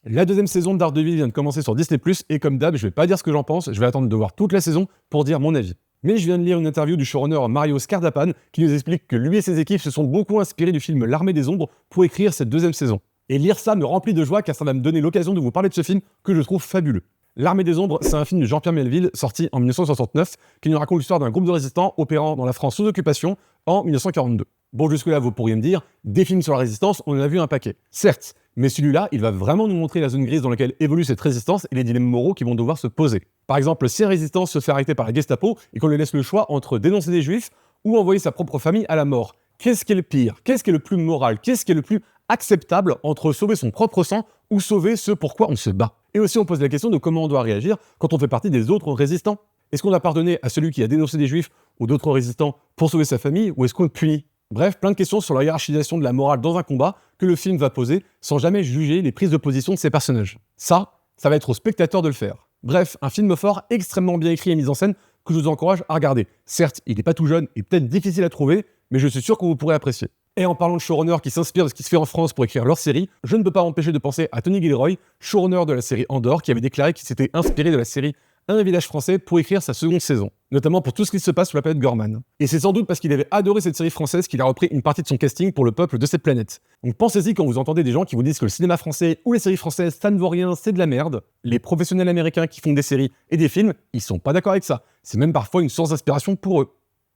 La deuxième saison de Daredevil vient de commencer sur Disney+, et comme d'hab, je vais pas dire ce que j'en pense, je vais attendre de voir toute la saison pour dire mon avis. Mais je viens de lire une interview du showrunner Mario Scardapan qui nous explique que lui et ses équipes se sont beaucoup inspirés du film L'Armée des Ombres pour écrire cette deuxième saison. Et lire ça me remplit de joie car ça va me donner l'occasion de vous parler de ce film que je trouve fabuleux. L'Armée des Ombres, c'est un film de Jean-Pierre Melville sorti en 1969 qui nous raconte l'histoire d'un groupe de résistants opérant dans la France sous occupation en 1942. Bon, jusque-là, vous pourriez me dire, des films sur la résistance, on en a vu un paquet. Certes, mais celui-là, il va vraiment nous montrer la zone grise dans laquelle évolue cette résistance et les dilemmes moraux qui vont devoir se poser. Par exemple, si un résistant se fait arrêter par la Gestapo et qu'on lui laisse le choix entre dénoncer des juifs ou envoyer sa propre famille à la mort, qu'est-ce qui est le pire? Qu'est-ce qui est le plus moral? Qu'est-ce qui est le plus acceptable entre sauver son propre sang ou sauver ce pourquoi on se bat? Et aussi, on pose la question de comment on doit réagir quand on fait partie des autres résistants. Est-ce qu'on doit pardonner à celui qui a dénoncé des juifs ou d'autres résistants pour sauver sa famille ou est-ce qu'on le punit? Bref, plein de questions sur la hiérarchisation de la morale dans un combat que le film va poser sans jamais juger les prises de position de ses personnages. Ça va être au spectateur de le faire. Bref, un film fort, extrêmement bien écrit et mis en scène que je vous encourage à regarder. Certes, il n'est pas tout jeune et peut-être difficile à trouver, mais je suis sûr que vous pourrez apprécier. Et en parlant de showrunners qui s'inspirent de ce qui se fait en France pour écrire leur série, je ne peux pas m'empêcher de penser à Tony Gilroy, showrunner de la série Andor, qui avait déclaré qu'il s'était inspiré de la série Un village français pour écrire sa seconde saison, notamment pour tout ce qui se passe sur la planète Gorman. Et c'est sans doute parce qu'il avait adoré cette série française qu'il a repris une partie de son casting pour le peuple de cette planète. Donc pensez-y quand vous entendez des gens qui vous disent que le cinéma français ou les séries françaises ça ne vaut rien, c'est de la merde. Les professionnels américains qui font des séries et des films, ils sont pas d'accord avec ça. C'est même parfois une source d'inspiration pour eux.